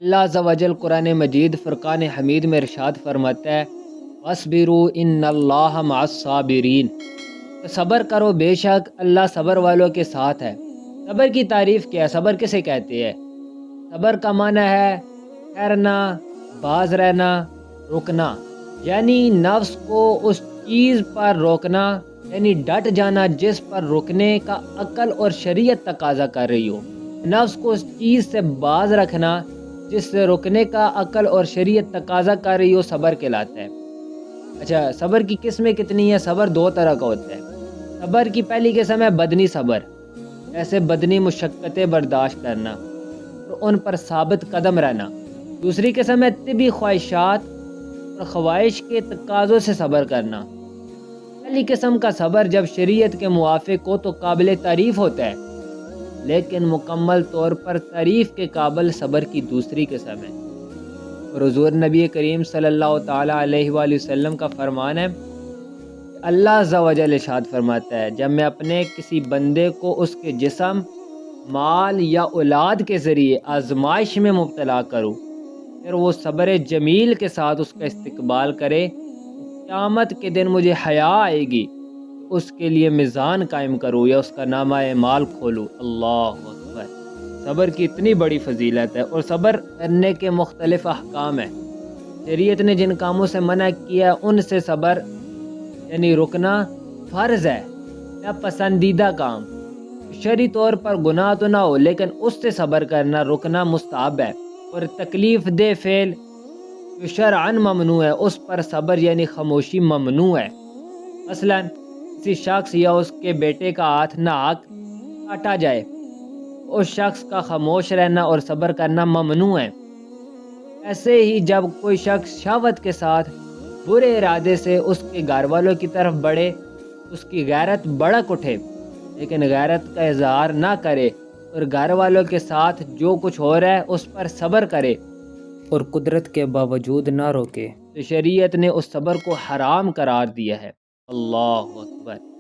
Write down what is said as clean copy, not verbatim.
اللہ عز و جل قرآن مجید فرقان حمید میں ارشاد فرماتا ہے وَاصْبِرُوا إِنَّ اللَّهَ مَعَ الصَّابِرِينَ، تو صبر کرو، بے شک اللہ صبر والوں کے ساتھ ہے۔ صبر کی تعریف کیا ہے؟ صبر کسے کہتے ہیں؟ صبر کا معنی ہے ٹھہرنا، باز رہنا، رکنا، یعنی نفس کو اس چیز پر روکنا، یعنی ڈٹ جانا جس پر رکنے کا عقل اور شریعت تقاضا کر رہی ہو۔ نفس کو اس چیز سے باز رکھنا جس سے رکنے کا عقل اور شریعت تقاضا کر رہی ہو صبر کہلاتا ہے۔ اچھا، صبر کی قسمیں کتنی ہیں؟ صبر دو طرح کا ہوتا ہے۔ صبر کی پہلی قسم ہے بدنی صبر، ایسے بدنی مشقتیں برداشت کرنا اور ان پر ثابت قدم رہنا۔ دوسری قسم ہے طبی خواہشات اور خواہش کے تقاضوں سے صبر کرنا۔ پہلی قسم کا صبر جب شریعت کے موافق ہو تو قابل تعریف ہوتا ہے، لیکن مکمل طور پر تعریف کے قابل صبر کی دوسری قسم ہے۔ اور حضور نبی کریم صلی اللہ تعالیٰ علیہ وآلہ وسلم کا فرمان ہے، اللہ عز و جل ارشاد فرماتا ہے جب میں اپنے کسی بندے کو اس کے جسم، مال یا اولاد کے ذریعے آزمائش میں مبتلا کروں، پھر وہ صبر جمیل کے ساتھ اس کا استقبال کرے، قیامت کے دن مجھے حیا آئے گی، اس کے لیے میزان قائم کروں یا اس کا نامہ اعمال کھولوں۔ اللہ اکبر! صبر کی اتنی بڑی فضیلت ہے، اور صبر کرنے کے مختلف احکام ہیں۔ شریعت نے جن کاموں سے منع کیا ان سے صبر یعنی رکنا فرض ہے یا پسندیدہ کام، شرعی طور پر گناہ تو نہ ہو لیکن اس سے صبر کرنا، رکنا مستحب ہے۔ اور تکلیف دہ فعل جو شرعاً ممنوع ہے اس پر صبر یعنی خاموشی ممنوع ہے۔ مثلا کسی شخص یا اس کے بیٹے کا ہاتھ ناحق کاٹا جائے، اس شخص کا خاموش رہنا اور صبر کرنا ممنوع ہے۔ ایسے ہی جب کوئی شخص شہوت کے ساتھ برے ارادے سے اس کے گھر والوں کی طرف بڑھے، اس کی غیرت بھڑک اٹھے لیکن غیرت کا اظہار نہ کرے اور گھر والوں کے ساتھ جو کچھ ہو رہا ہے اس پر صبر کرے اور قدرت کے باوجود نہ روکے، تو شریعت نے اس صبر کو حرام قرار دیا ہے۔ اللہ اکبر!